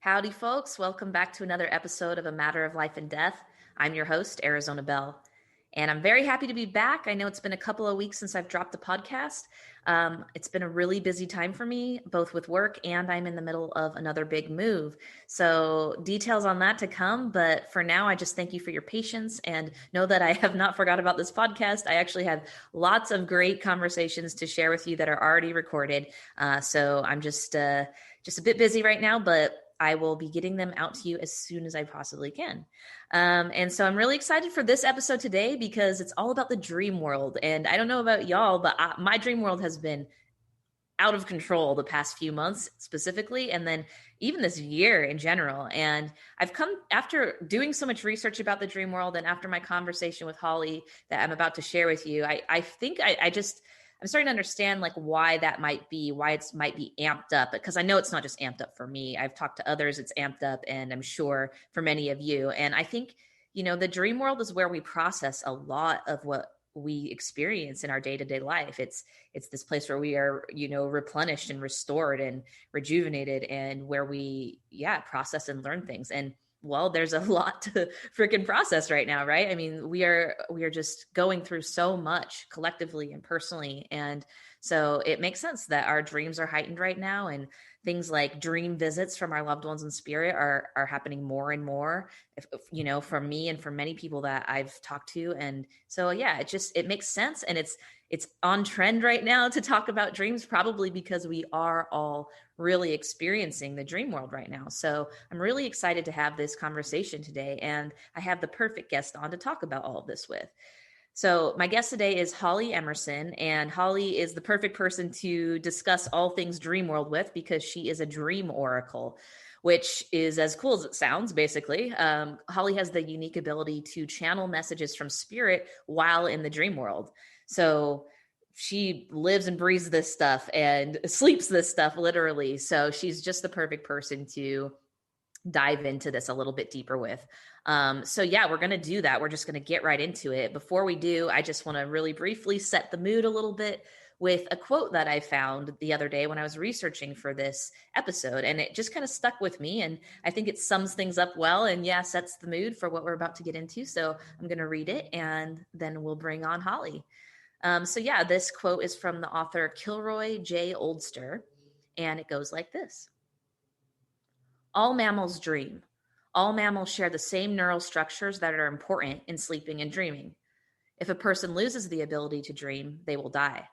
Howdy, folks. Welcome back to another episode of A Matter of Life and Death. I'm your host, Arizona Bell, and I'm very happy to be back. I know it's been a couple of weeks since I've dropped the podcast. It's been a really busy time for me, both with work and I'm in the middle of another big move. So details on that to come. But for now, I just thank you for your patience and know that I have not forgot about this podcast. I actually have lots of great conversations to share with you that are already recorded. So I'm just a bit busy right now, but I will be getting them out to you as soon as I possibly can. And so I'm really excited for this episode today because it's all about the dream world. And I don't know about y'all, but my dream world has been out of control the past few months specifically, and then even this year in general. And I've come after doing so much research about the dream world and after my conversation with Holly that I'm about to share with you, I think I'm starting to understand like why that might be, why it's might be amped up, because I know it's not just amped up for me. I've talked to others, it's amped up, and I'm sure for many of you. And I think, the dream world is where we process a lot of what we experience in our day-to-day life. It's this place where we are, replenished and restored and rejuvenated, and where we, process and learn things. And well, there's a lot to freaking process right now, right? I mean, we are just going through so much collectively and personally. And so it makes sense that our dreams are heightened right now, and things like dream visits from our loved ones in spirit are happening more and more, for me and for many people that I've talked to. And so, it makes sense. And it's on trend right now to talk about dreams, probably because we are all really experiencing the dream world right now. So I'm really excited to have this conversation today. And I have the perfect guest on to talk about all of this with. So my guest today is Holly Emmerson, and Holly is the perfect person to discuss all things dream world with because she is a dream oracle, which is as cool as it sounds, basically. Holly has the unique ability to channel messages from spirit while in the dream world. So she lives and breathes this stuff and sleeps this stuff, literally. So she's just the perfect person to dive into this a little bit deeper with. We're going to do that. We're just going to get right into it. Before we do, I just want to really briefly set the mood a little bit with a quote that I found the other day when I was researching for this episode. And it just kind of stuck with me. And I think it sums things up well and sets the mood for what we're about to get into. So I'm going to read it and then we'll bring on Holly. This quote is from the author Kilroy J. Oldster, and it goes like this. All mammals dream. All mammals share the same neural structures that are important in sleeping and dreaming. If a person loses the ability to dream, they will die.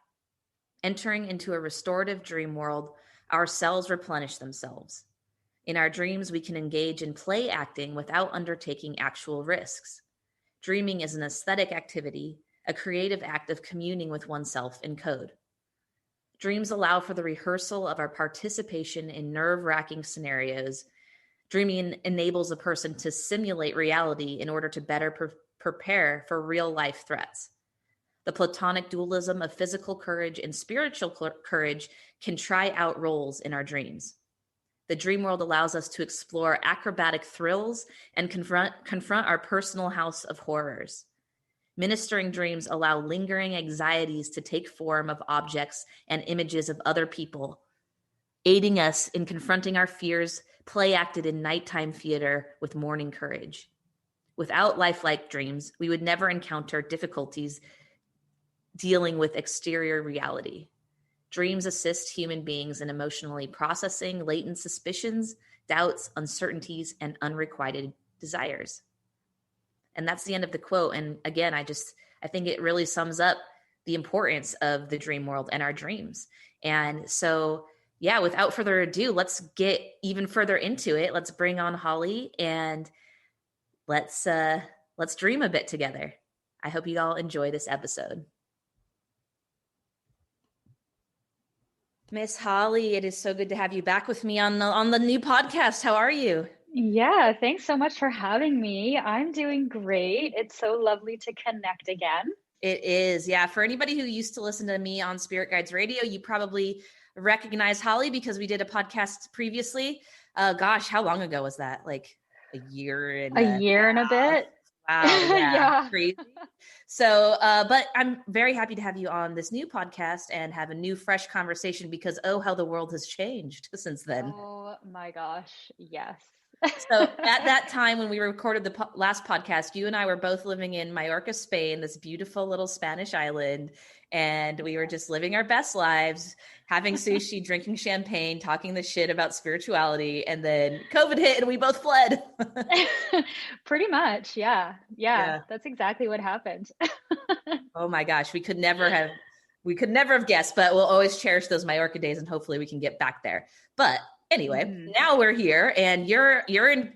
Entering into a restorative dream world, our cells replenish themselves. In our dreams, we can engage in play acting without undertaking actual risks. Dreaming is an aesthetic activity, a creative act of communing with oneself in code. Dreams allow for the rehearsal of our participation in nerve-wracking scenarios. Dreaming enables a person to simulate reality in order to better prepare for real-life threats. The Platonic dualism of physical courage and spiritual courage can try out roles in our dreams. The dream world allows us to explore acrobatic thrills and confront our personal house of horrors. Ministering dreams allow lingering anxieties to take form of objects and images of other people, aiding us in confronting our fears, play acted in nighttime theater with morning courage. Without lifelike dreams, we would never encounter difficulties dealing with exterior reality. Dreams assist human beings in emotionally processing latent suspicions, doubts, uncertainties, and unrequited desires. And that's the end of the quote. And again, I think it really sums up the importance of the dream world and our dreams. And so, without further ado, let's get even further into it. Let's bring on Holly and let's dream a bit together. I hope you all enjoy this episode. Miss Holly, it is so good to have you back with me on the new podcast. How are you? Yeah, thanks so much for having me. I'm doing great. It's so lovely to connect again. It is. Yeah. For anybody who used to listen to me on Spirit Guides Radio, you probably recognize Holly because we did a podcast previously. Gosh, how long ago was that? Like a year and a bit. Wow. Yeah. Yeah. Crazy. So, but I'm very happy to have you on this new podcast and have a new fresh conversation because, oh, how the world has changed since then. Oh, Oh my gosh, yes. So at that time when we recorded the last podcast, you and I were both living in Mallorca, Spain, this beautiful little Spanish island. And we were just living our best lives, having sushi, drinking champagne, talking the shit about spirituality. And then COVID hit and we both fled. Pretty much, yeah. Yeah, Yeah. that's exactly what happened. Oh my gosh. We could never have guessed, but we'll always cherish those Mallorca days and hopefully we can get back there. But anyway, Mhm. now we're here and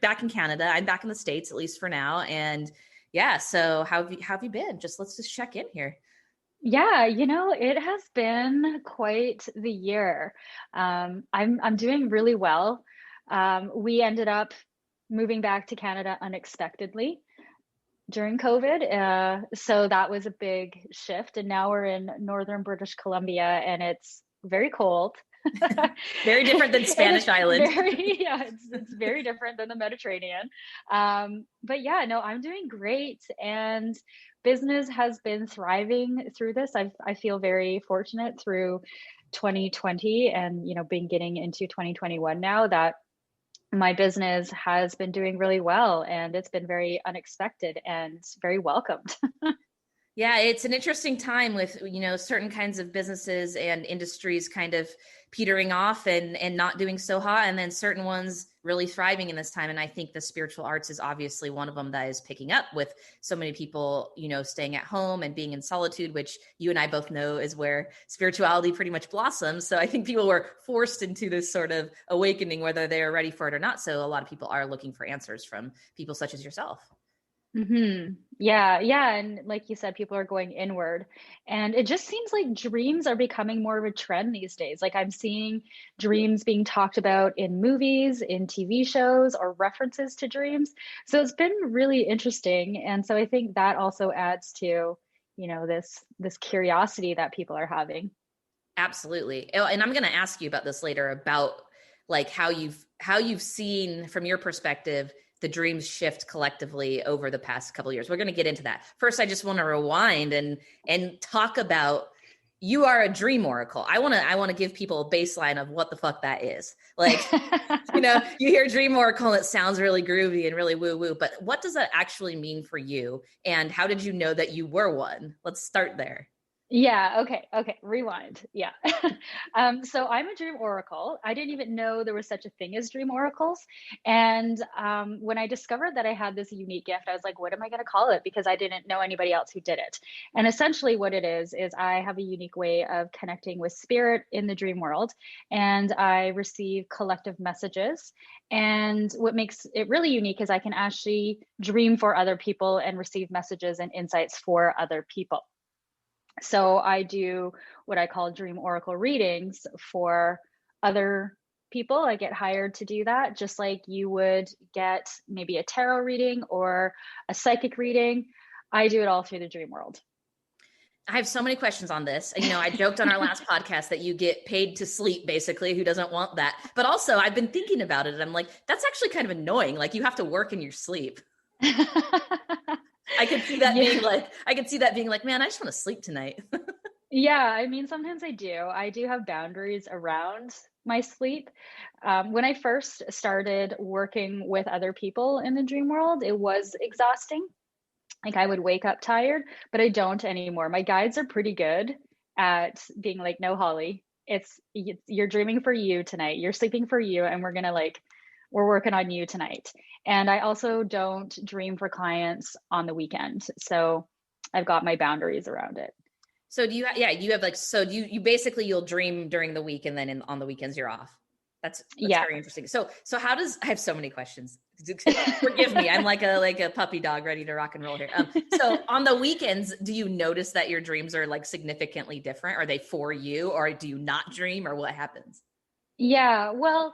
back in Canada. I'm back in the States, at least for now. And yeah, so how have you been? Let's just check in here. Yeah, it has been quite the year. I'm doing really well. We ended up moving back to Canada unexpectedly during COVID, so that was a big shift, and now we're in northern British Columbia, and it's very cold. Very different than And Spanish it's Island. very, yeah, it's very different than the Mediterranean. But yeah, no, I'm doing great, and business has been thriving through this. I feel very fortunate through 2020 and, been getting into 2021 now that my business has been doing really well, and it's been very unexpected and very welcomed. Yeah, it's an interesting time with, certain kinds of businesses and industries kind of petering off and not doing so hot, and then certain ones really thriving in this time. And I think the spiritual arts is obviously one of them that is picking up with so many people, staying at home and being in solitude, which you and I both know is where spirituality pretty much blossoms. So I think people were forced into this sort of awakening, whether they are ready for it or not. So a lot of people are looking for answers from people such as yourself. Yeah, yeah, and like you said, people are going inward, and it just seems like dreams are becoming more of a trend these days. Like I'm seeing dreams being talked about in movies, in TV shows, or references to dreams. So it's been really interesting, and so I think that also adds to, this curiosity that people are having. Absolutely. Oh, and I'm going to ask you about this later about like how you've seen from your perspective the dreams shift collectively over the past couple of years. We're going to get into that. First, I just want to rewind and talk about you are a dream oracle. I want to give people a baseline of what the fuck that is. Like, you hear dream oracle and it sounds really groovy and really woo woo, but what does that actually mean for you? And how did you know that you were one? Let's start there. Yeah, okay, rewind. Yeah. So I'm a dream oracle. I didn't even know there was such a thing as dream oracles. And when I discovered that I had this unique gift, I was like, what am I going to call it? Because I didn't know anybody else who did it. And essentially, what it is I have a unique way of connecting with spirit in the dream world. And I receive collective messages. And what makes it really unique is I can actually dream for other people and receive messages and insights for other people. So I do what I call dream oracle readings for other people. I get hired to do that, just like you would get maybe a tarot reading or a psychic reading. I do it all through the dream world. I have so many questions on this. I joked on our last podcast that you get paid to sleep, basically. Who doesn't want that? But also, I've been thinking about it and I'm like, that's actually kind of annoying. Like, you have to work in your sleep. I could see that Yeah. being like, man, I just want to sleep tonight. Yeah, I mean, sometimes I do. I do have boundaries around my sleep. When I first started working with other people in the dream world, it was exhausting. Like I would wake up tired, but I don't anymore. My guides are pretty good at being like, no, Holly, you're dreaming for you tonight. You're sleeping for you, and we're working on you tonight. And I also don't dream for clients on the weekend. So I've got my boundaries around it. So you have like, so you basically, you'll dream during the week and then on the weekends you're off. That's Yeah. very interesting. So I have so many questions. Forgive me. I'm like a puppy dog ready to rock and roll here. So on the weekends, do you notice that your dreams are like significantly different? Are they for you, or do you not dream, or what happens? Yeah. Well,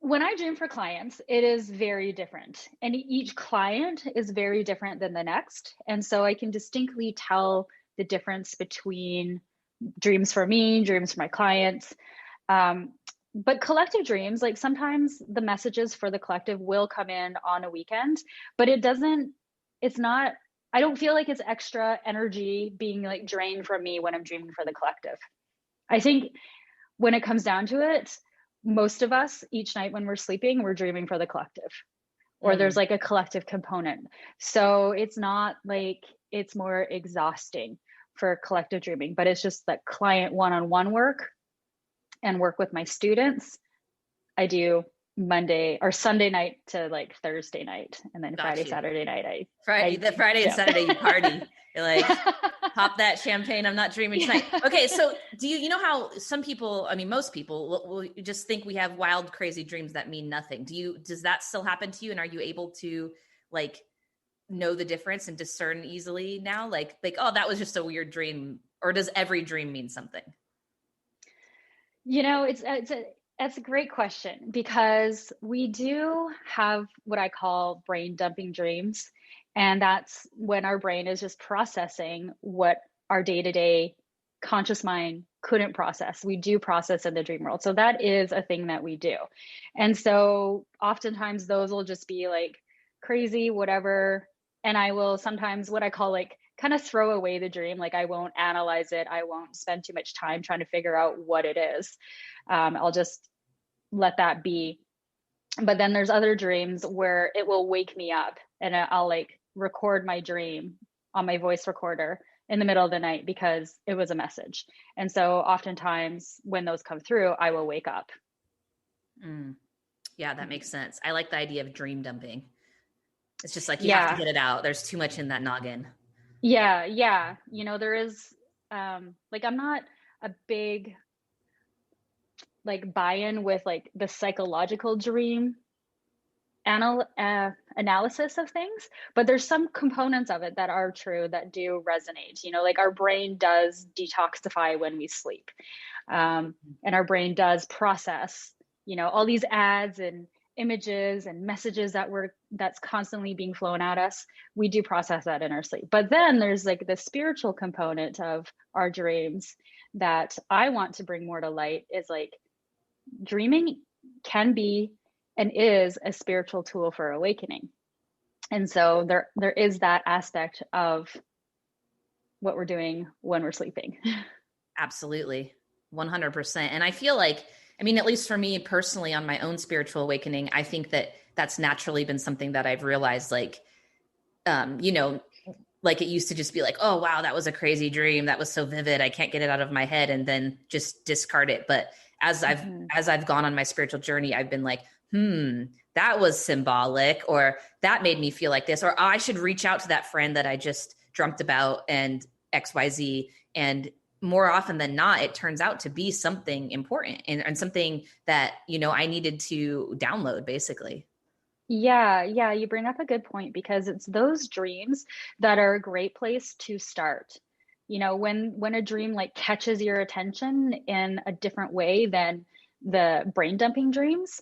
when I dream for clients, it is very different. And each client is very different than the next. And so I can distinctly tell the difference between dreams for me, dreams for my clients. But collective dreams, like sometimes the messages for the collective will come in on a weekend, but it's not, I don't feel like it's extra energy being like drained from me when I'm dreaming for the collective. I think when it comes down to it, most of us each night when we're sleeping, we're dreaming for the collective, or there's like a collective component. So it's not like it's more exhausting for collective dreaming, but it's just that client one-on-one work and work with my students. I do Monday or Sunday night to like Thursday night, and then Friday, Saturday night. Friday and Saturday you party. You're like, pop that champagne. I'm not dreaming tonight. Okay, so do you know how some people, I mean, most people will just think we have wild, crazy dreams that mean nothing. Does that still happen to you? And are you able to like know the difference and discern easily now? Like, oh, that was just a weird dream, or does every dream mean something? That's a great question, because we do have what I call brain dumping dreams. And that's when our brain is just processing what our day-to-day conscious mind couldn't process. We do process in the dream world. So that is a thing that we do. And so oftentimes those will just be like crazy, whatever. And I will sometimes, what I call like, kind of throw away the dream. Like I won't analyze it. I won't spend too much time trying to figure out what it is. I'll just let that be. But then there's other dreams where it will wake me up, and I'll like record my dream on my voice recorder in the middle of the night because it was a message. And so oftentimes when those come through, I will wake up. Yeah, that makes sense. I like the idea of dream dumping. It's just like you have to get it out. There's too much in that noggin. Yeah. There is like, I'm not a big like buy-in with like the psychological dream analysis of things, but there's some components of it that are true, that do resonate. Like our brain does detoxify when we sleep, and our brain does process all these ads and images and messages that's constantly being flown at us. We do process that in our sleep. But then there's like the spiritual component of our dreams that I want to bring more to light, is like dreaming can be and is a spiritual tool for awakening. And so there is that aspect of what we're doing when we're sleeping. Absolutely. 100%. And I feel like, I mean, at least for me personally, on my own spiritual awakening, I think that that's naturally been something that I've realized, like, like it used to just be like, oh, wow, that was a crazy dream. That was so vivid. I can't get it out of my head, and then just discard it. But as I've gone on my spiritual journey, I've been like, that was symbolic, or that made me feel like this, or I should reach out to that friend that I just dreamt about and XYZ. And more often than not, it turns out to be something important and something that, I needed to download basically. Yeah, you bring up a good point, because it's those dreams that are a great place to start. When a dream like catches your attention in a different way than the brain dumping dreams,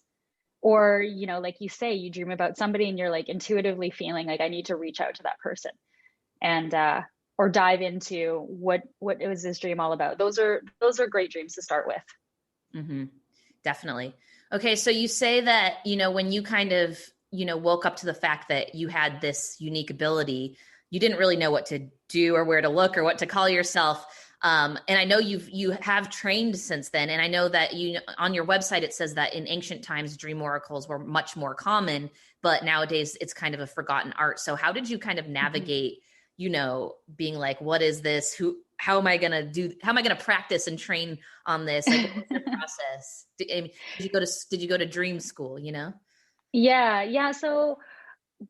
or, like you say, you dream about somebody and you're like intuitively feeling like I need to reach out to that person and, or dive into what was this dream all about. Those are great dreams to start with. Mm-hmm. Definitely. Okay. So you say that, when you kind of, woke up to the fact that you had this unique ability, you didn't really know what to do or where to look or what to call yourself. And I know you have trained since then. And I know that on your website, it says that in ancient times, dream oracles were much more common, but nowadays it's kind of a forgotten art. So how did you kind of navigate, being like, what is this? How am I going to practice and train on this? Like, what was your process? Did you go to dream school, Yeah. So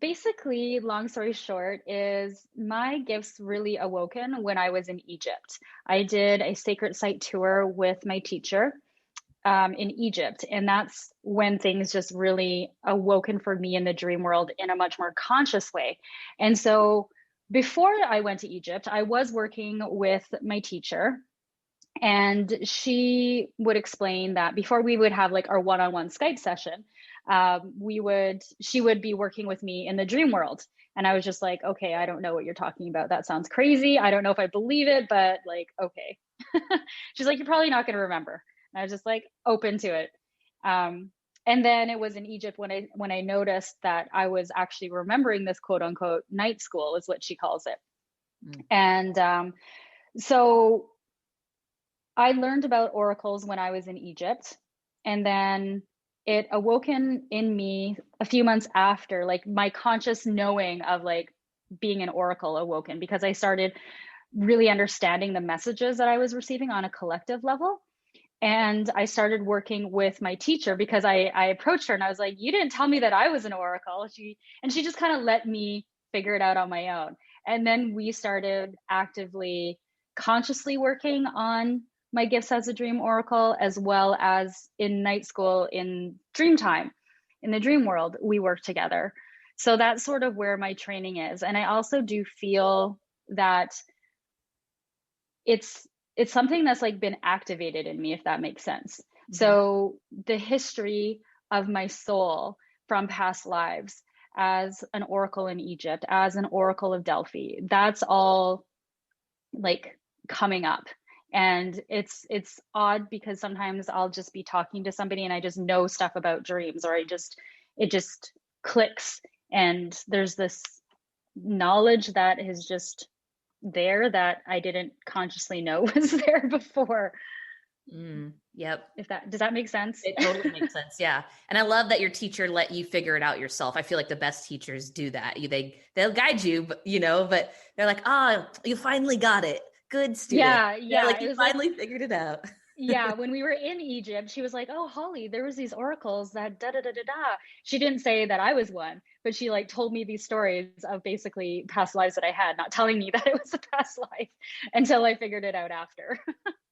basically, long story short, is my gifts really awoken when I was in Egypt. I did a sacred site tour with my teacher in Egypt, and that's when things just really awoken for me in the dream world in a much more conscious way. And so before I went to Egypt, I was working with my teacher, and she would explain that before we would have like our one-on-one Skype session, she would be working with me in the dream world. And I was just like, okay, I don't know what you're talking about. That sounds crazy. I don't know if I believe it, but like, okay. She's like, you're probably not going to remember. And I was just like open to it. And then it was in Egypt when I noticed that I was actually remembering this quote unquote night school, is what she calls it. And so I learned about oracles when I was in Egypt. And then it awoken in me a few months after, like my conscious knowing of like being an oracle awoken, because I started really understanding the messages that I was receiving on a collective level. And I started working with my teacher because I approached her and I was like, you didn't tell me that I was an oracle. She just kind of let me figure it out on my own. And then we started actively, consciously working on my gifts as a dream oracle, as well as in night school in dream time, in the dream world, we work together. So that's sort of where my training is. And I also do feel that it's something that's like been activated in me, if that makes sense. Mm-hmm. So the history of my soul from past lives as an oracle in Egypt, as an oracle of Delphi, that's all like coming up. And it's odd because sometimes I'll just be talking to somebody and I just know stuff about dreams, or it just clicks, and there's this knowledge that is just there that I didn't consciously know was there before. Yep. Does that make sense? It totally makes sense. Yeah. And I love that your teacher let you figure it out yourself. I feel like the best teachers do that. They'll guide you, but but they're like, oh, you finally got it. Good student. Yeah. They're like, you finally figured it out. Yeah, when we were in Egypt, she was like, oh, Holly, there was these oracles that da da da da da. She didn't say that I was one, but she like told me these stories of basically past lives that I had, not telling me that it was a past life until I figured it out after.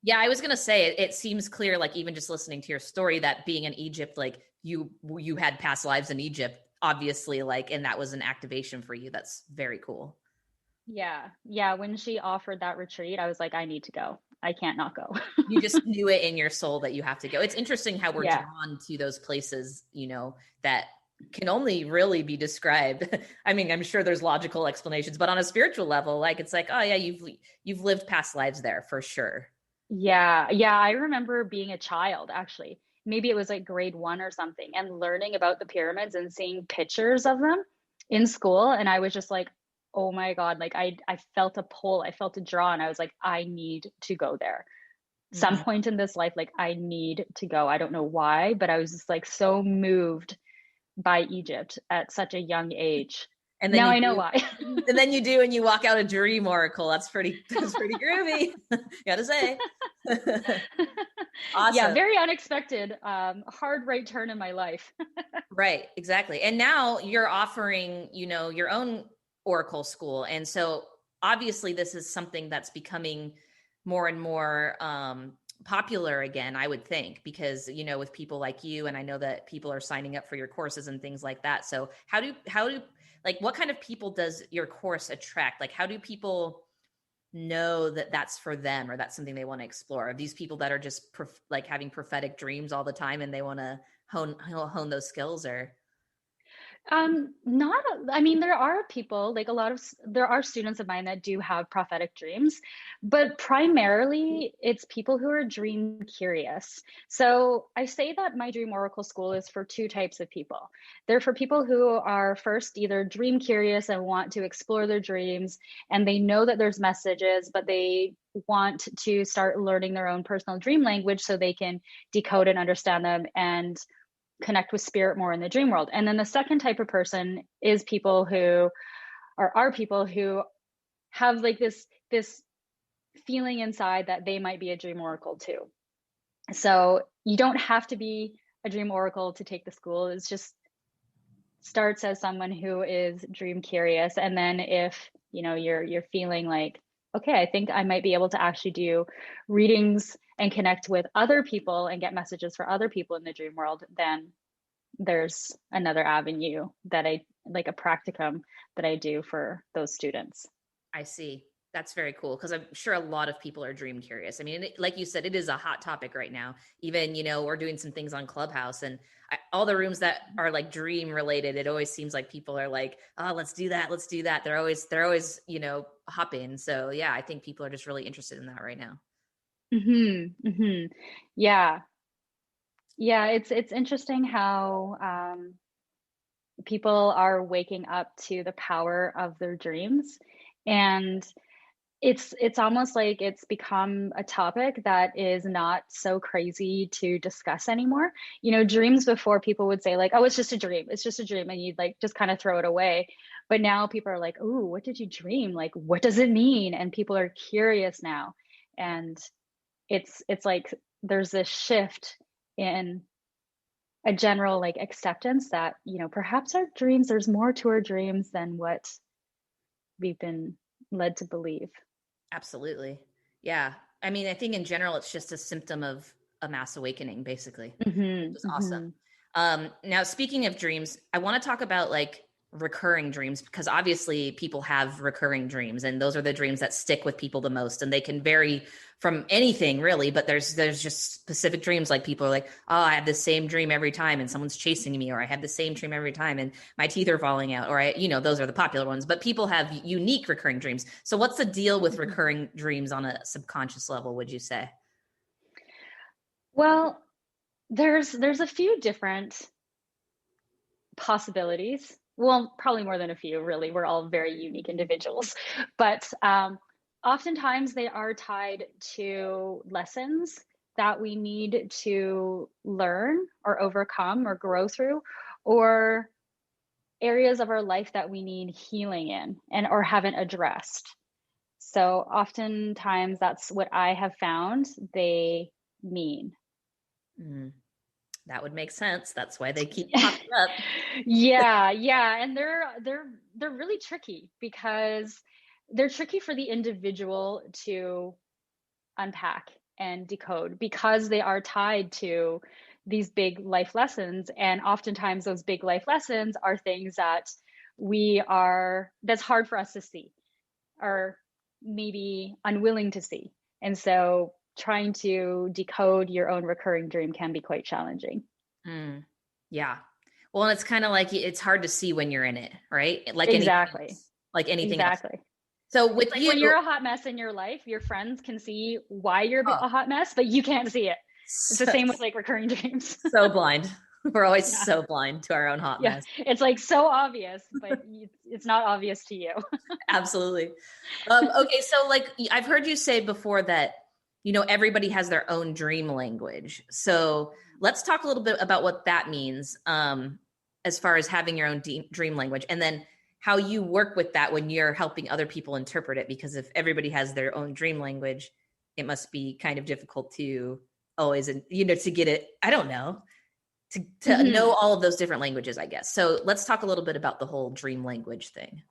Yeah, I was gonna say it seems clear, like even just listening to your story, that being in Egypt, like you had past lives in Egypt, obviously, like, and that was an activation for you. That's very cool. Yeah. When she offered that retreat, I was like, I need to go. I can't not go. You just knew it in your soul that you have to go. It's interesting how we're drawn to those places, that can only really be described. I mean, I'm sure there's logical explanations, but on a spiritual level, like, it's like, oh yeah, you've lived past lives there for sure. Yeah. I remember being a child, actually. Maybe it was like grade 1 or something, and learning about the pyramids and seeing pictures of them in school. And I was just like, oh my God, like I felt a pull, I felt a draw, and I was like, I need to go there. Some point in this life, like I need to go. I don't know why, but I was just like so moved by Egypt at such a young age. And then now I know why. And then you do, and you walk out a dream oracle. That's pretty groovy. Gotta say. Awesome. Yeah, very unexpected. Hard right turn in my life. Right, exactly. And now you're offering, your own oracle school. And so obviously this is something that's becoming more and more popular again, I would think, because, with people like you, and I know that people are signing up for your courses and things like that. So how do like, what kind of people does your course attract? Like, how do people know that that's for them, or that's something they want to explore? Are these people that are just like having prophetic dreams all the time and they want to hone those skills, or? I mean, there are people, like there are students of mine that do have prophetic dreams, but primarily it's people who are dream curious. So I say that my dream oracle school is for two types of people. They're for people who are first either dream curious and want to explore their dreams, and they know that there's messages, but they want to start learning their own personal dream language so they can decode and understand them and connect with spirit more in the dream world. And then the second type of person is people who are people who have like this feeling inside that they might be a dream oracle too. So you don't have to be a dream oracle to take the school. It's just starts as someone who is dream curious, and then if you're feeling like, okay, I think I might be able to actually do readings and connect with other people and get messages for other people in the dream world, then there's another avenue that I like, a practicum that I do for those students. I see. That's very cool, because I'm sure a lot of people are dream curious. I mean, like you said, it is a hot topic right now. Even, we're doing some things on Clubhouse, and all the rooms that are like dream related, it always seems like people are like, oh, let's do that. Let's do that. They're always, hopping. So yeah, I think people are just really interested in that right now. Yeah. It's interesting how people are waking up to the power of their dreams. And it's almost like it's become a topic that is not so crazy to discuss anymore. You know, dreams before, people would say like, oh, it's just a dream, it's just a dream, and you'd like just kind of throw it away. But now people are like, oh, what did you dream? Like, what does it mean? And people are curious now. And it's like there's this shift in a general like acceptance that, you know, perhaps our dreams, there's more to our dreams than what we've been led to believe. Absolutely. Yeah. I mean, I think in general, it's just a symptom of a mass awakening, basically, which Hmm. is awesome. Hmm. Now, speaking of dreams, I want to talk about like recurring dreams, because obviously people have recurring dreams, and those are the dreams that stick with people the most, and they can vary from anything really, but there's just specific dreams. Like people are like, oh, I have the same dream every time and someone's chasing me, or I have the same dream every time and my teeth are falling out, or those are the popular ones, but people have unique recurring dreams. So what's the deal with recurring dreams on a subconscious level, would you say? Well, there's a few different possibilities. Well, probably more than a few, really. We're all very unique individuals. But oftentimes they are tied to lessons that we need to learn or overcome or grow through, or areas of our life that we need healing in and or haven't addressed. So oftentimes that's what I have found they mean. Mm, that would make sense. That's why they keep popping up. Yeah, yeah, and they're really tricky because they're tricky for the individual to unpack and decode because they are tied to these big life lessons, and oftentimes those big life lessons are things that that's hard for us to see or maybe unwilling to see. And so trying to decode your own recurring dream can be quite challenging. Mm, yeah. Well, and it's kind of like it's hard to see when you're in it, right? Like anything Exactly. else. Like anything else. Exactly. So It's with like you, when you're a hot mess in your life, your friends can see why you're oh, a hot mess, but you can't see it. It's the so, same with like recurring dreams. so blind. We're always Yeah. so blind to our own hot Yeah. mess. It's like so obvious, but it's not obvious to you. Absolutely. Okay, so like I've heard you say before that everybody has their own dream language. So let's talk a little bit about what that means, as far as having your own dream language, and then how you work with that when you're helping other people interpret it. Because if everybody has their own dream language, it must be kind of difficult to always, to get it. I don't know, to know Mhm. all of those different languages, I guess. So let's talk a little bit about the whole dream language thing.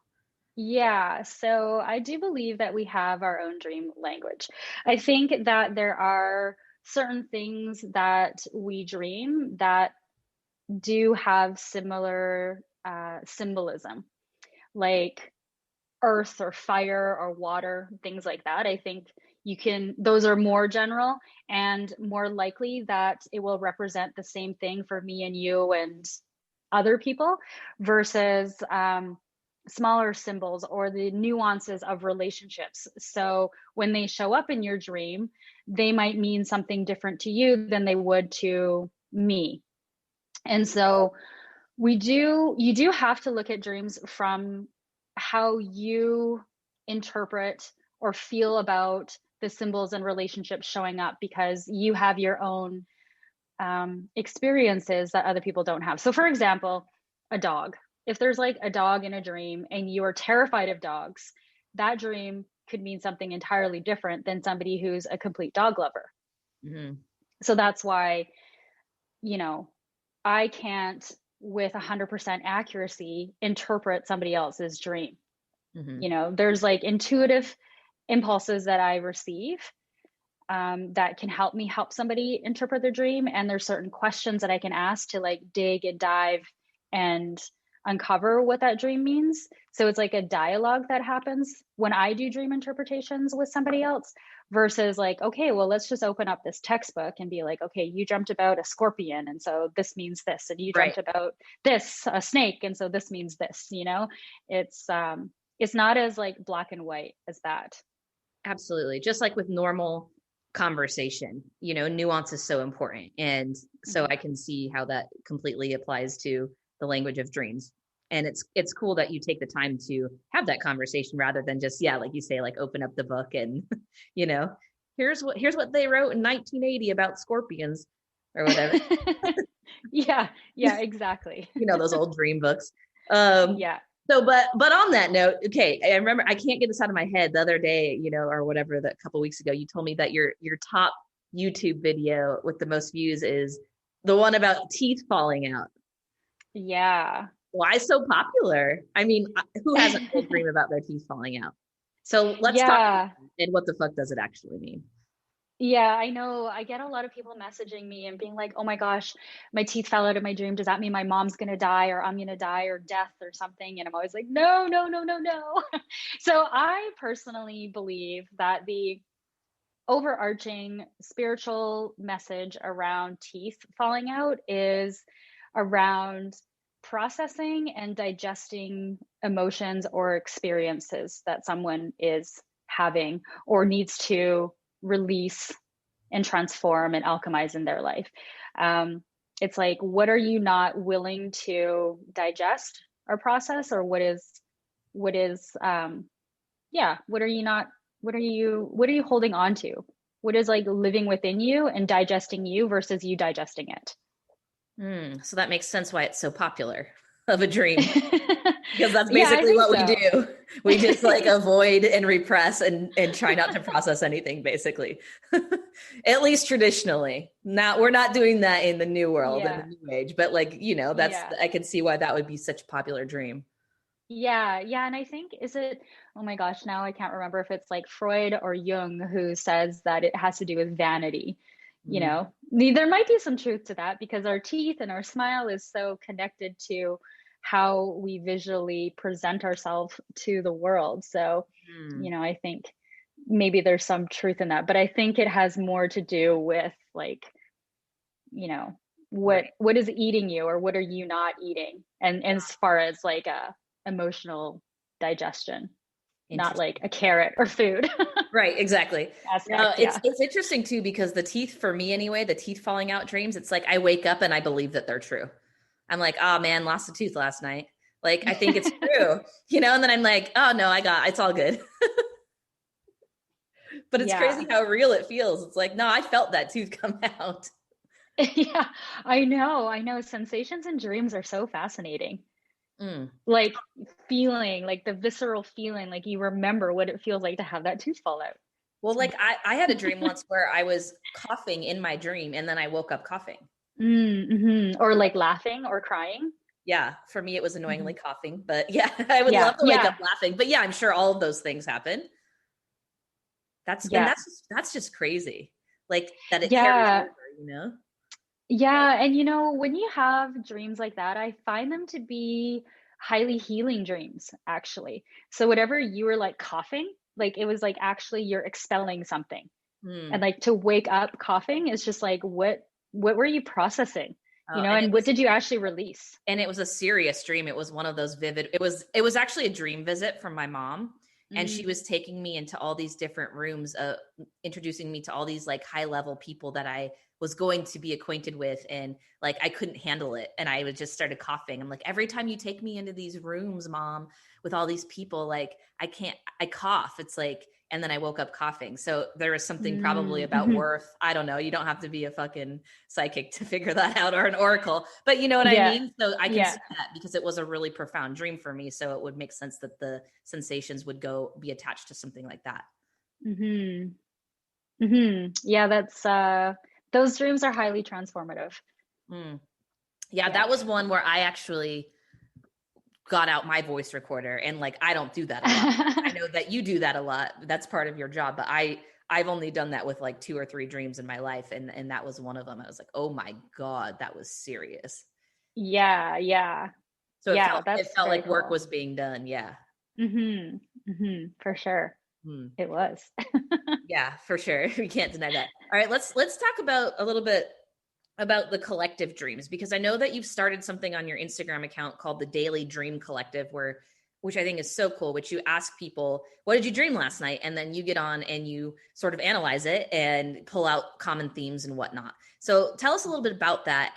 Yeah, so I do believe that we have our own dream language. I think that there are certain things that we dream that do have similar symbolism, like earth or fire or water, things like that. I think those are more general and more likely that it will represent the same thing for me and you and other people versus smaller symbols or the nuances of relationships. So when they show up in your dream, they might mean something different to you than they would to me. And so you do have to look at dreams from how you interpret or feel about the symbols and relationships showing up because you have your own experiences that other people don't have. So, for example, a dog. If there's like a dog in a dream and you are terrified of dogs, that dream could mean something entirely different than somebody who's a complete dog lover. Mm-hmm. So that's why, you know, I can't with 100% accuracy interpret somebody else's dream. Mm-hmm. You know, there's like intuitive impulses that I receive that can help me help somebody interpret their dream. And there's certain questions that I can ask to like dig and dive and uncover what that dream means. So it's like a dialogue that happens when I do dream interpretations with somebody else versus like, okay, well, let's just open up this textbook and be like, okay, you dreamt about a scorpion. And so this means this, and you Right. dreamt about this, a snake. And so this means this, it's not as like black and white as that. Absolutely. Just like with normal conversation, nuance is so important. And so Mhm. I can see how that completely applies to the language of dreams. And it's cool that you take the time to have that conversation rather than just, yeah, like you say, like open up the book and, you know, here's what they wrote in 1980 about scorpions or whatever. Yeah, exactly. You know, those old dream books. Um, Yeah. so, but on that note, okay, I remember, I can't get this out of my head the other day, you know, or whatever, that couple weeks ago, you told me that your top YouTube video with the most views is the one about teeth falling out. Yeah. Why so popular? I mean, who hasn't had a dream about their teeth falling out? So let's talk about Yeah. that, and what the fuck does it actually mean? Yeah, I know. I get a lot of people messaging me and being like, "Oh my gosh, my teeth fell out of my dream. Does that mean my mom's gonna die or I'm gonna die or death or something?" And I'm always like, "No, no, no, no, no." So I personally believe that the overarching spiritual message around teeth falling out is around processing and digesting emotions or experiences that someone is having or needs to release and transform and alchemize in their life. It's like, what are you not willing to digest or process, or what is, yeah, what are you not, what are you holding on to? What is like living within you and digesting you versus you digesting it? So that makes sense why it's so popular of a dream. Because that's Yeah, I basically think what we so. do. We just like avoid and repress and try not to process anything, basically. At least traditionally. Now we're not doing that in the new world and the Yeah, new age, but like, you know, that's, yeah. I can see why that would be such a popular dream. Yeah, yeah, and I think is it, oh my gosh, now I can't remember if it's like Freud or Jung who says that it has to do with vanity. You Mm, know, there might be some truth to that because our teeth and our smile is so connected to how we visually present ourselves to the world. So, mm, you know, I think maybe there's some truth in that, but I think it has more to do with like, you know, right. what is eating you or what are you not eating, and as far as like a emotional digestion, not Interesting. like a carrot or food Right, exactly. aspect. It's Yeah. it's interesting too because the teeth, for me anyway, the teeth falling out dreams, it's like I wake up and I believe that they're true. I'm like, oh man, lost a tooth last night. Like I think it's true, you know, and then I'm like, oh no, it's all good. But it's crazy Yeah. how real it feels. It's like, no, I felt that tooth come out. Yeah, I know sensations and dreams are so fascinating. Mm. Like feeling like the visceral feeling, like you remember what it feels like to have that tooth fall out. Well, like I had a dream once where I was coughing in my dream and then I woke up coughing. Or like laughing or crying. Yeah, for me it was annoyingly Mhm. coughing, but yeah, I would Yeah, love to wake up yeah, laughing. But yeah, I'm sure all of those things happen. yeah, That's just crazy. Like that it carries yeah. over, you know? Yeah, and you know, when you have dreams like that, I find them to be highly healing dreams, actually. So whatever you were like coughing, like it was like actually you're expelling something. And Hmm. like to wake up coughing is just like what were you processing? You Oh, know, and what did you actually release? and it was a serious dream. It was one of those vivid. It was actually a dream visit from my mom, and she Mm, was taking me into all these different rooms, introducing me to all these like high level people that I was going to be acquainted with, and like I couldn't handle it, and I would just started coughing. I'm like, every time you take me into these rooms, mom, with all these people, like I can't, I cough. It's like, and then I woke up coughing. So there was something probably about mhm. worth. I don't know. You don't have to be a fucking psychic to figure that out, or an oracle, but you know what I Yeah, mean? So I can yeah. see that because it was a really profound dream for me. So it would make sense that the sensations would go be attached to something like that. Hmm. Hmm. Yeah, that's those dreams are highly transformative. Mm. Yeah, Yeah. that was one where I actually got out my voice recorder, and like I don't do that a lot. I know that you do that a lot. That's part of your job, but I've only done that with like two or three dreams in my life, and that was one of them. I was like, "Oh my god, that was serious." Yeah, yeah. So it Yeah, felt it that's felt very like work cool. was being done. Yeah. Mhm. Mhm. For sure. Hmm. It was. Yeah, for sure. We can't deny that. All right, let's talk about a little bit about the collective dreams, because I know that you've started something on your Instagram account called the Daily Dream Collective, where which I think is so cool, which you ask people, what did you dream last night? And then you get on and you sort of analyze it and pull out common themes and whatnot. So tell us a little bit about that,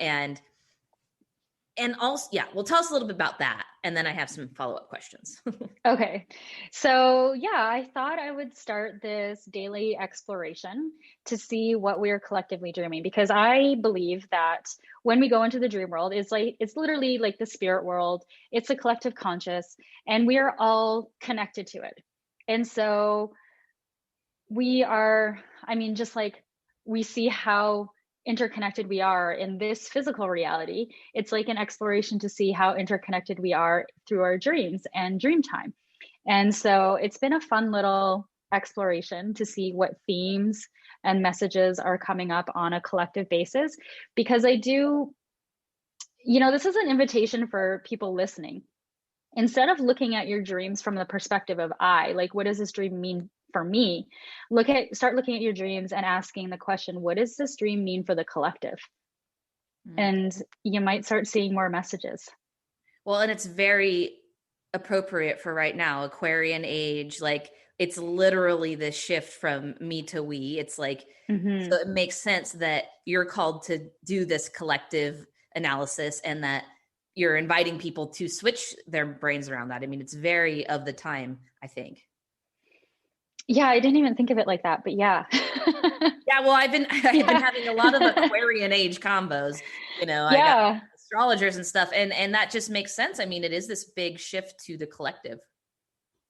And also, yeah, well, tell us a little bit about that. And then I have some follow-up questions. Okay. So, yeah, I thought I would start this daily exploration to see what we are collectively dreaming, because I believe that when we go into the dream world, it's literally like the spirit world. It's a collective conscious, and we are all connected to it. And so we are, I mean, just like we see how interconnected we are in this physical reality, it's like an exploration to see how interconnected we are through our dreams and dream time. And so it's been a fun little exploration to see what themes and messages are coming up on a collective basis, because I do, this is an invitation for people listening. Instead of looking at your dreams from the perspective of like, what does this dream mean for me? Start looking at your dreams and asking the question, what does this dream mean for the collective? And you might start seeing more messages. Well, and it's very appropriate for right now, Aquarian age. Like, it's literally this shift from me to we. It's like, so it makes sense that you're called to do this collective analysis, and that you're inviting people to switch their brains around that. I mean, it's very of the time, I think. Yeah, I didn't even think of it like that, but yeah. Yeah, well, I've been having a lot of Aquarian age combos, I got astrologers and stuff, and that just makes sense. I mean, it is this big shift to the collective.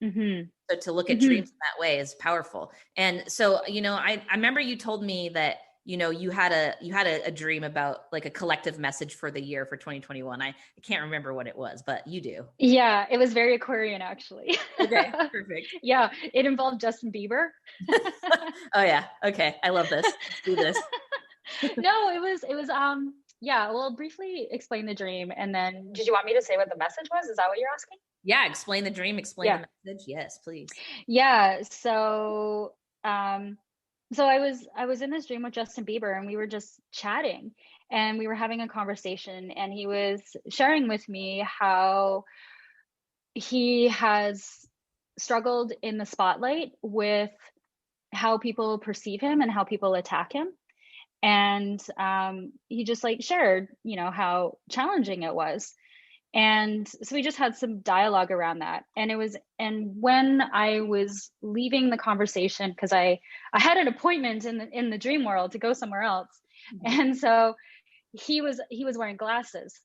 So to look at dreams in that way is powerful. And so, I remember you told me that, you had a dream about like a collective message for the year for 2021. I can't remember what it was, but you do. Yeah, it was very Aquarian, actually. Okay, perfect. Yeah, it involved Justin Bieber. Oh yeah. Okay. I love this. Let's do this. No, it was yeah, well, briefly explain the dream, and then did you want me to say what the message was? Is that what you're asking? Yeah, explain the dream, explain the message. Yes, please. Yeah, so so I was in this dream with Justin Bieber, and we were just chatting, and we were having a conversation, and he was sharing with me how he has struggled in the spotlight with how people perceive him and how people attack him. And he just like shared, how challenging it was. And so we just had some dialogue around that. And when I was leaving the conversation, because I had an appointment in the dream world to go somewhere else. And so he was wearing glasses,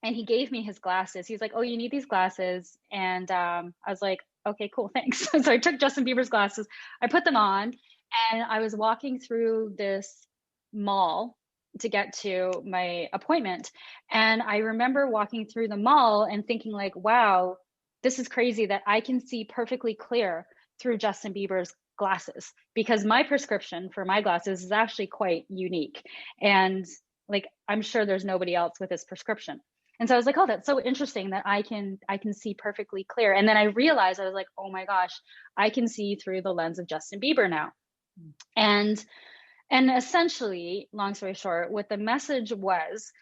and he gave me his glasses. He was like, "Oh, you need these glasses." And I was like, "Okay, cool, thanks." So I took Justin Bieber's glasses, I put them on, and I was walking through this mall to get to my appointment. And I remember walking through the mall and thinking like, wow, this is crazy that I can see perfectly clear through Justin Bieber's glasses, because my prescription for my glasses is actually quite unique. And like, I'm sure there's nobody else with this prescription. And so I was like, oh, that's so interesting that I can see perfectly clear. And then I realized, I was like, oh my gosh, I can see through the lens of Justin Bieber now. And essentially, long story short, what the message was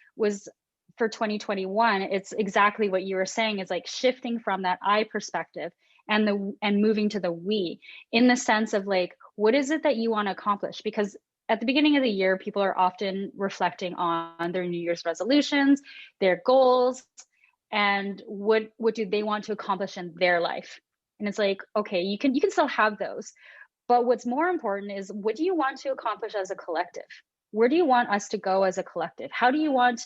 for 2021, it's exactly what you were saying, is like shifting from that I perspective and moving to the we, in the sense of like, what is it that you want to accomplish? Because at the beginning of the year, people are often reflecting on their New Year's resolutions, their goals, and what do they want to accomplish in their life. And it's like, okay, you can still have those, but what's more important is, what do you want to accomplish as a collective? Where do you want us to go as a collective? How do you want,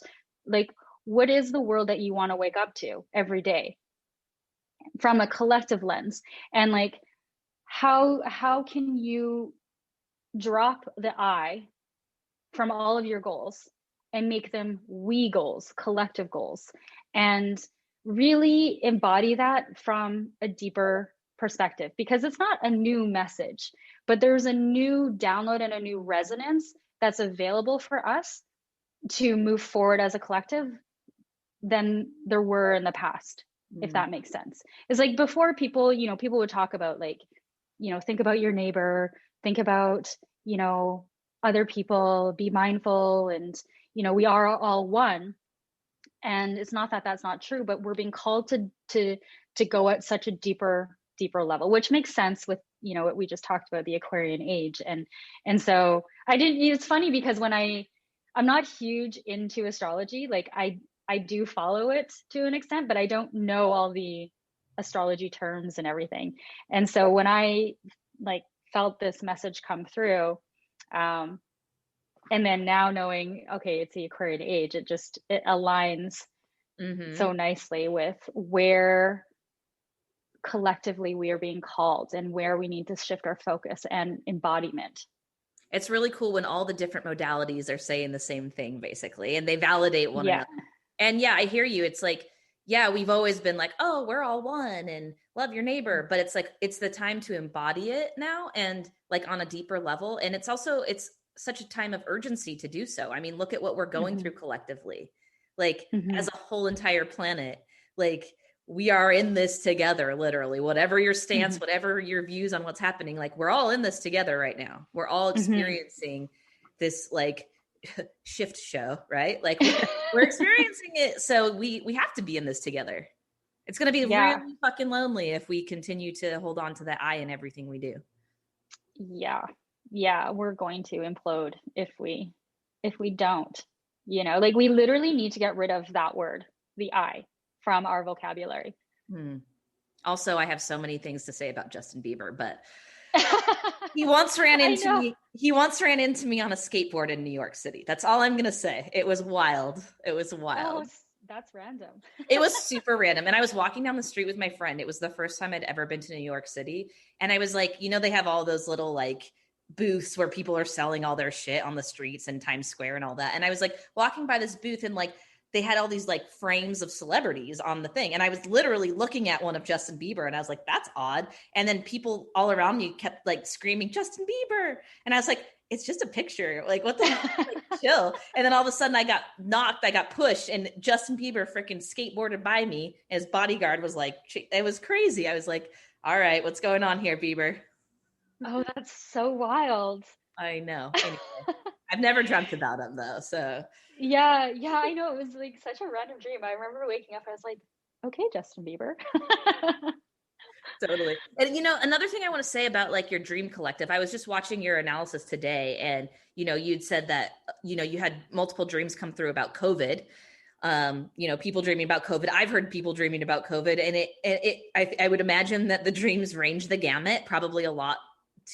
like, what is the world that you want to wake up to every day from a collective lens? And like, how can you drop the I from all of your goals and make them we goals, collective goals, and really embody that from a deeper perspective? Because it's not a new message, but there's a new download and a new resonance that's available for us to move forward as a collective than there were in the past, if that makes sense. It's like before, people would talk about like, think about your neighbor, think about, other people, be mindful, and, we are all one. And it's not that that's not true, but we're being called to go at such a deeper level, which makes sense with, what we just talked about, the Aquarian age. And so it's funny because when I'm not huge into astrology, like I do follow it to an extent, but I don't know all the astrology terms and everything. And so when I like felt this message come through, um, and then now knowing, okay, it's the Aquarian age, it aligns Mm-hmm. so nicely with where collectively we are being called and where we need to shift our focus and embodiment. It's really cool when all the different modalities are saying the same thing, basically, and they validate one Yeah. another. And yeah, I hear you. It's like, yeah, we've always been like, oh, we're all one and love your neighbor. But it's like, it's the time to embody it now and like on a deeper level. And it's also, it's such a time of urgency to do so. I mean, look at what we're going Mm-hmm. through collectively, like Mm-hmm. as a whole entire planet. Like, we are in this together, literally. Whatever your stance, Mm-hmm. whatever your views on what's happening, like we're all in this together right now. We're all Mm-hmm. experiencing this like shift show, right? Like we're experiencing it, so we have to be in this together. It's going to be Yeah. really fucking lonely if we continue to hold on to that I in everything we do. Yeah. Yeah, we're going to implode if we don't. Like we literally need to get rid of that word, the I, from our vocabulary. Hmm. Also, I have so many things to say about Justin Bieber, but he I know. once ran into me on a skateboard in New York City. That's all I'm going to say. It was wild. It was Oh, wild. that's random. It was super random. And I was walking down the street with my friend. It was the first time I'd ever been to New York City. And I was like, they have all those little like booths where people are selling all their shit on the streets and Times Square and all that. And I was like walking by this booth and like they had all these like frames of celebrities on the thing. And I was literally looking at one of Justin Bieber and I was like, that's odd. And then people all around me kept like screaming, Justin Bieber. And I was like, it's just a picture. Like, what the hell? Like, chill. And then all of a sudden I got pushed, and Justin Bieber freaking skateboarded by me. His bodyguard was like, it was crazy. I was like, all right, what's going on here, Bieber? Oh, that's so wild. I know. Anyway, I've never dreamt about him though. So Yeah, yeah, I know. It was like such a random dream. I remember waking up, I was like, okay, Justin Bieber. totally. And another thing I want to say about like your dream collective, I was just watching your analysis today, and you'd said that you had multiple dreams come through about COVID. People dreaming about COVID. I've heard people dreaming about COVID, and I would imagine that the dreams range the gamut, probably a lot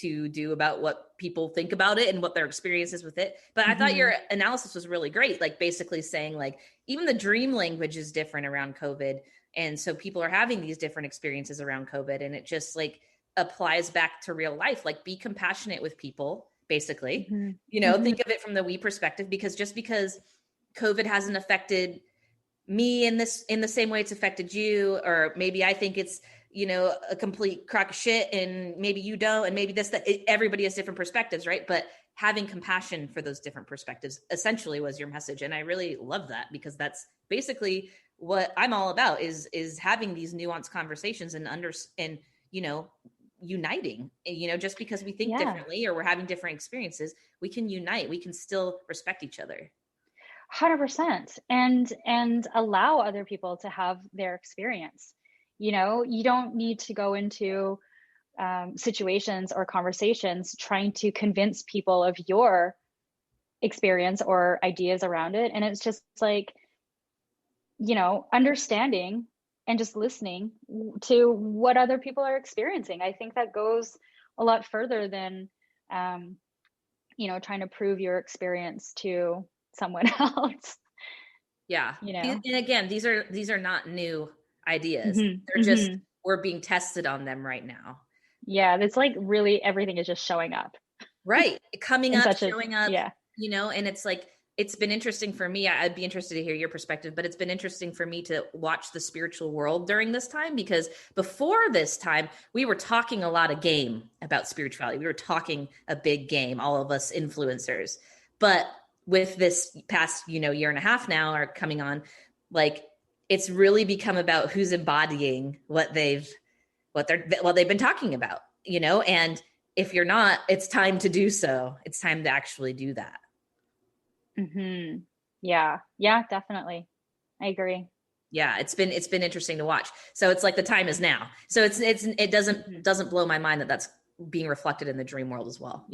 to do about what people think about it and what their experience is with it. But I thought your analysis was really great, like basically saying like even the dream language is different around COVID. And so people are having these different experiences around COVID, and it just like applies back to real life. Like, be compassionate with people, basically. Think of it from the we perspective, because just because COVID hasn't affected me in the same way it's affected you, or maybe I think it's a complete crock of shit and maybe you don't, and maybe everybody has different perspectives, right? But having compassion for those different perspectives essentially was your message, and I really love that, because that's basically what I'm all about, is having these nuanced conversations and uniting. Just because we think differently or we're having different experiences, we can unite. We can still respect each other. 100%. And allow other people to have their experience. You don't need to go into situations or conversations trying to convince people of your experience or ideas around it. And it's just like, understanding and just listening to what other people are experiencing. I think that goes a lot further than, trying to prove your experience to someone else. Yeah. And again, these are not new ideas. They're Mm-hmm. just, we're being tested on them right now. Yeah. It's like really everything is just showing up. Right. Coming up, showing up, yeah. And it's like, it's been interesting for me. I'd be interested to hear your perspective, but it's been interesting for me to watch the spiritual world during this time, because before this time, we were talking a lot of game about spirituality. We were talking a big game, all of us influencers. But with this past, year and a half now are coming on, like, it's really become about who's embodying what they've been talking about, and if you're not, it's time to do so. It's time to actually do that. Mm-hmm. Yeah, definitely. I agree. Yeah, it's been interesting to watch. So it's like the time is now. So it doesn't blow my mind that that's being reflected in the dream world as well,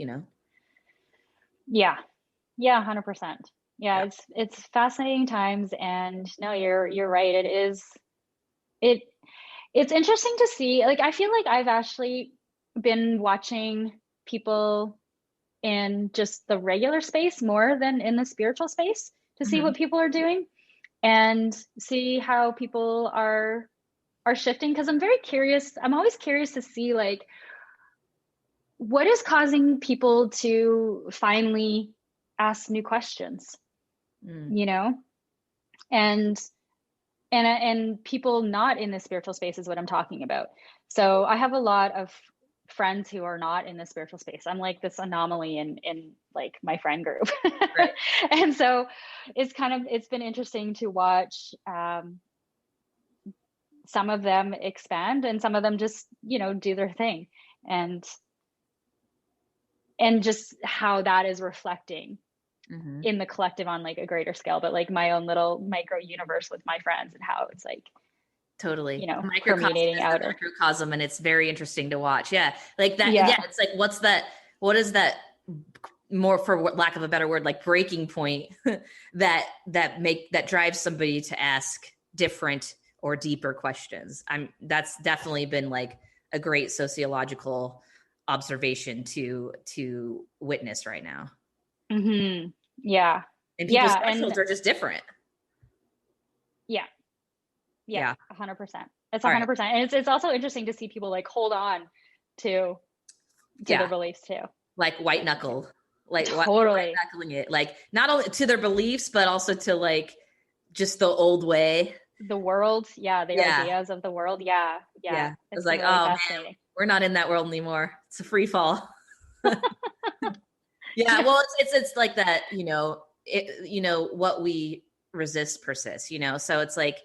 Yeah. Yeah, 100%. Yeah, Yeah. it's fascinating times, and no, you're right. It it's interesting to see. Like I feel like I've actually been watching people in just the regular space more than in the spiritual space to see Mhm. what people are doing and see how people are shifting, because I'm very curious. I'm always curious to see like what is causing people to finally ask new questions, Mm. you know? And and people not in the spiritual space is what I'm talking about. So I have a lot of friends who are not in the spiritual space. I'm like this anomaly in like my friend group. Right. And so it's been interesting to watch some of them expand and some of them just, do their thing, and just how that is reflecting Mhm. in the collective on like a greater scale, but like my own little micro universe with my friends and how it's like, Totally. The microcosm permeating is the outer. macrocosm, and it's very interesting to watch. Yeah. Like that. Yeah. Yeah. It's like, what is that more, for lack of a better word, like breaking point that drives somebody to ask different or deeper questions? That's definitely been like a great sociological observation to witness right now. Hmm. Yeah. And people's Yeah. And thresholds are just different. yeah. Yeah. Yeah. 100%. It's All right. 100%. And it's also interesting to see people like hold on to their Yeah. beliefs too. Like white knuckle, like white Totally. knuckling it, like not only to their beliefs, but also to like just the old way. The world. Yeah. The Yeah. ideas of the world. Yeah. Yeah. Yeah. It's It's like, really oh man, fascinating. we're not in that world anymore. It's a free fall. Yeah. Yeah. Well, it's like that, what we resist persists, so it's like,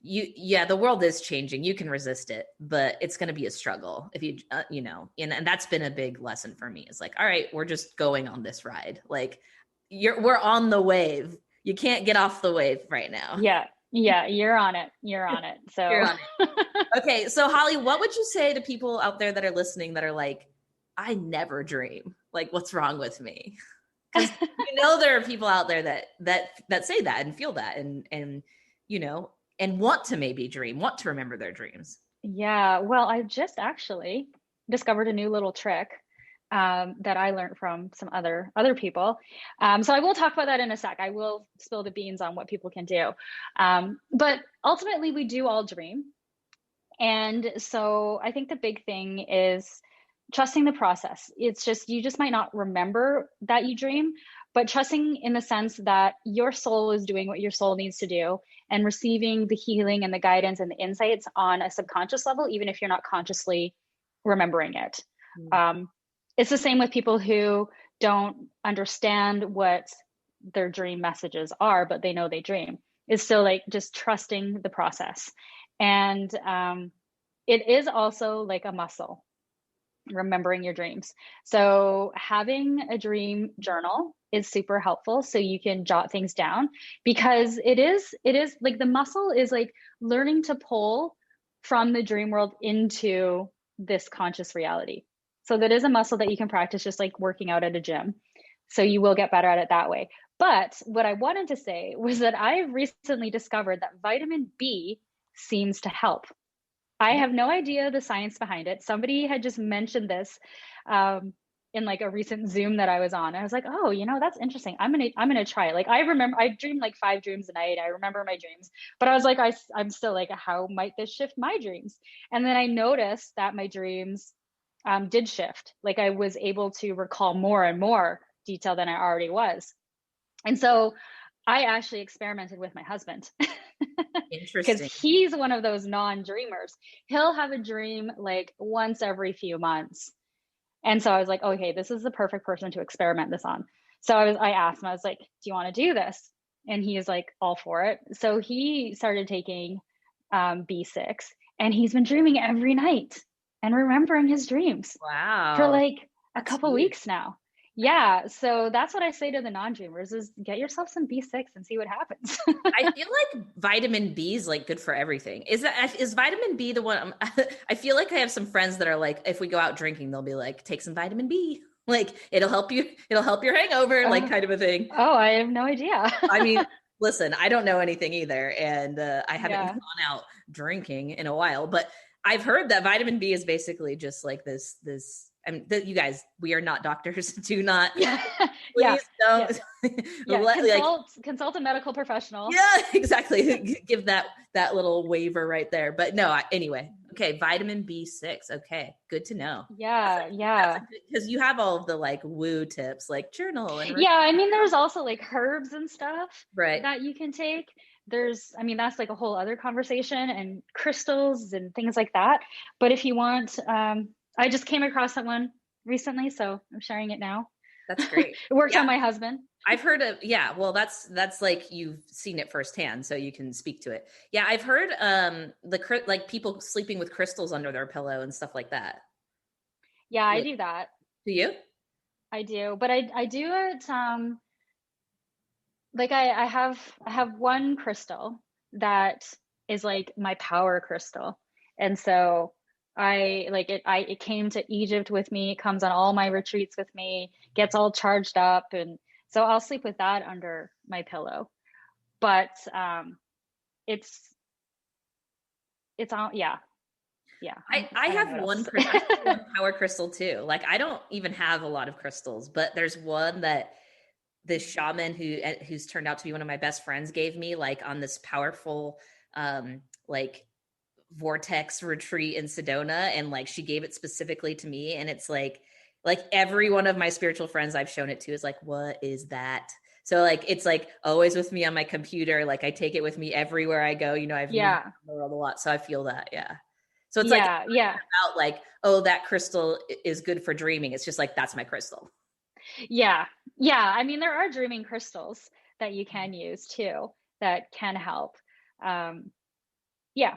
yeah, the world is changing. You can resist it, but it's going to be a struggle if and that's been a big lesson for me. It's like, all right, we're just going on this ride. Like we're on the wave. You can't get off the wave right now. Yeah. Yeah. You're on it. You're on it. You're So on it. Okay. So Holly, what would you say to people out there that are listening that are like, I never dream? Like, what's wrong with me? Because there are people out there that say that and feel that, and want to maybe dream, want to remember their dreams. yeah. Well, I just actually discovered a new little trick that I learned from some other people. So I will talk about that in a sec. I will spill the beans on what people can do. But ultimately, we do all dream. And so I think the big thing is trusting the process. It's just, you just might not remember that you dream, but trusting in the sense that your soul is doing what your soul needs to do and receiving the healing and the guidance and the insights on a subconscious level, even if you're not consciously remembering it. Mm. Um, it's the same with people who don't understand what their dream messages are, but they know they dream. It's still like just trusting the process. And it is also like a muscle, remembering your dreams. So having a dream journal is super helpful so you can jot things down, because it is like the muscle is like learning to pull from the dream world into this conscious reality. So that is a muscle that you can practice just like working out at a gym. So you will get better at it that way. But what I wanted to say was that I've recently discovered that vitamin B seems to help. I have no idea the science behind it. Somebody had just mentioned this in like a recent Zoom that I was on. I was like, oh, that's interesting. I'm gonna try it. Like I remember I dream like 5 dreams a night. I remember my dreams, but I was like, I'm still like, how might this shift my dreams? And then I noticed that my dreams did shift. Like I was able to recall more and more detail than I already was. And so I actually experimented with my husband because Interesting. he's one of those non-dreamers. He'll have a dream like once every few months. And so I was like, okay, this is the perfect person to experiment this on. So I asked him, I was like, do you want to do this? And he is like all for it. So he started taking B6, and he's been dreaming every night and remembering his dreams for Wow. like a That's couple huge. weeks now. Yeah, so that's what I say to the non-dreamers is get yourself some B6 and see what happens. I feel like vitamin B is like good for everything. Is vitamin B the one? I feel like I have some friends that are like, if we go out drinking, they'll be like, take some vitamin B. Like it'll help your hangover, like Uh, kind of a thing. oh, I have no idea. I mean, listen, I don't know anything either, and I haven't Yeah. gone out drinking in a while, but I've heard that vitamin B is basically just like this. I mean, you guys, we are not doctors. Do not, Yeah. Yeah. please Yeah. don't. Yeah. Like, Consult a medical professional. yeah, exactly. Give that little waiver right there. But no, anyway. Okay, vitamin B6. Okay, good to know. Yeah. Yeah. Because you have all of the like woo tips, like journal and Yeah. I mean, there's also like herbs and stuff right. that you can take. I mean, that's like a whole other conversation, and crystals and things like that. But if you want, I just came across that one recently, so I'm sharing it now. That's great. It worked Yeah. on my husband. I've heard of, yeah, well, that's like you've seen it firsthand, so you can speak to it. Yeah, I've heard like people sleeping with crystals under their pillow and stuff like that. Yeah, I Like, do that. do you? I do, but I do it like I have one crystal that is like my power crystal. And so it came to Egypt with me, it comes on all my retreats with me, gets all charged up, and so I'll sleep with that under my pillow. But it's on, yeah. Yeah. I I don't know have what one, else to I have say. one power crystal too. Like I don't even have a lot of crystals, but there's one that this shaman who's turned out to be one of my best friends gave me, like on this powerful like vortex retreat in Sedona, and like she gave it specifically to me, and it's like every one of my spiritual friends I've shown it to is like, what is that? So like it's like always with me on my computer, like I take it with me everywhere I go. I've moved Yeah. the world a lot, so I feel that. Yeah, so it's like Yeah. Yeah. about like, oh, that crystal is good for dreaming. It's just like, that's my crystal. Yeah. Yeah. I mean, there are dreaming crystals that you can use too that can help. Um, yeah.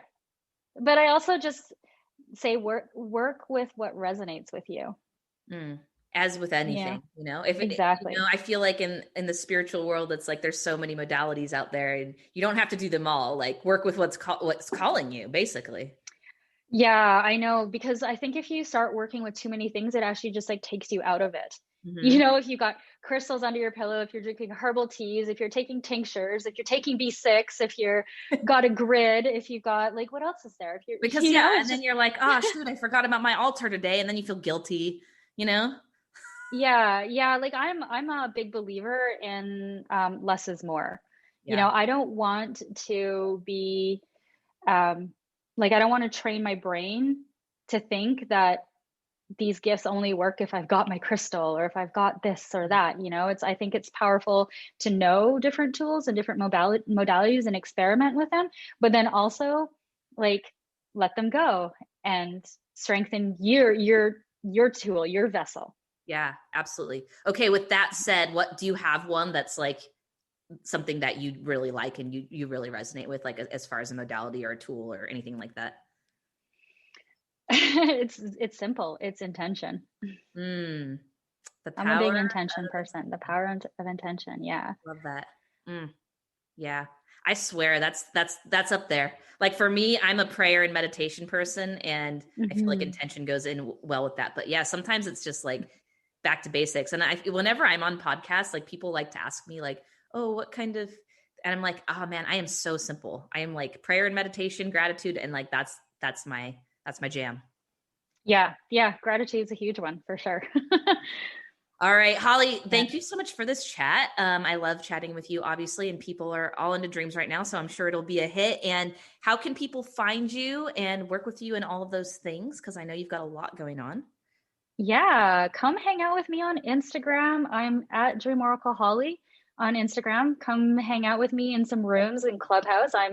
But I also just say work with what resonates with you. Mm. As with Yeah, anything, if exactly. I feel like in the spiritual world, it's like there's so many modalities out there, and you don't have to do them all. Like work with what's calling you, basically. Yeah, I know, because I think if you start working with too many things, it actually just like takes you out of it. Hmm. If you've got crystals under your pillow, if you're drinking herbal teas, if you're taking tinctures, if you're taking B6, if you're got a grid, if you've got like what else is there? If you're Because yeah, and it's then just you're like, oh shoot, I forgot about my altar today, and then you feel guilty, you know? yeah, yeah, like I'm a big believer in less is more. Yeah. I don't want to be um like I don't want to train my brain to think that these gifts only work if I've got my crystal or if I've got this or that. I think it's powerful to know different tools and different modalities and experiment with them, but then also like let them go and strengthen your tool, your vessel. Yeah, absolutely. Okay, with that said, what do you have one that's like something that you really like and you really resonate with, like as far as a modality or a tool or anything like that? It's simple. It's intention. Mm, the I'm a big power intention of, person. The power of intention. Yeah. love that. Mm, yeah. I swear that's up there. Like for me, I'm a prayer and meditation person, and I feel like Hmm. intention goes in well with that. But yeah, sometimes it's just like back to basics. And whenever I'm on podcasts, like people like to ask me like, "Oh, what kind of?" And I'm like, "Oh man, I am so simple. I am like prayer and meditation, gratitude, and like that's my jam." Yeah. Yeah. Gratitude is a huge one for sure. All right, Holly, Yeah. thank you so much for this chat. I love chatting with you, obviously, and people are all into dreams right now, so I'm sure it'll be a hit. And how can people find you and work with you and all of those things? Because I know you've got a lot going on. Yeah, come hang out with me on Instagram. I'm at Dream Oracle Holly on Instagram. Come hang out with me in some rooms in Clubhouse. I'm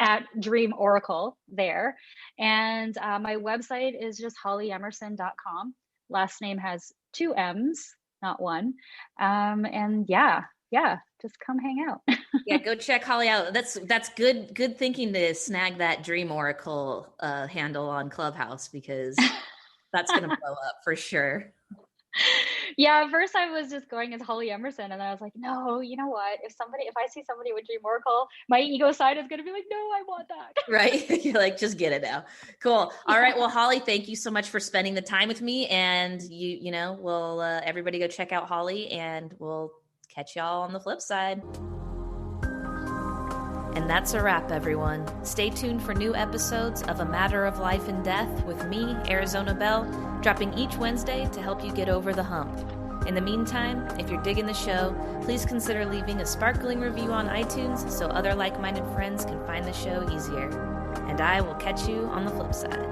at Dream Oracle there. And my website is just hollyemerson.com. Last name has two M's, not one. And yeah, just come hang out. Yeah, go check Holly out. That's good thinking to snag that Dream Oracle handle on Clubhouse, because that's gonna blow up for sure. Yeah, at first I was just going as Holly Emerson, and then I was like, no, you know what? If I see somebody with Dream Oracle, my ego side is gonna be like, no, I want that. Right? You're like, just get it now. Cool. All right. Yeah. Well, Holly, thank you so much for spending the time with me. And we'll everybody go check out Holly, and we'll catch y'all on the flip side. And that's a wrap, everyone. Stay tuned for new episodes of A Matter of Life and Death with me, Arizona Belle, dropping each Wednesday to help you get over the hump. In the meantime, if you're digging the show, please consider leaving a sparkling review on iTunes so other like-minded friends can find the show easier. And I will catch you on the flip side.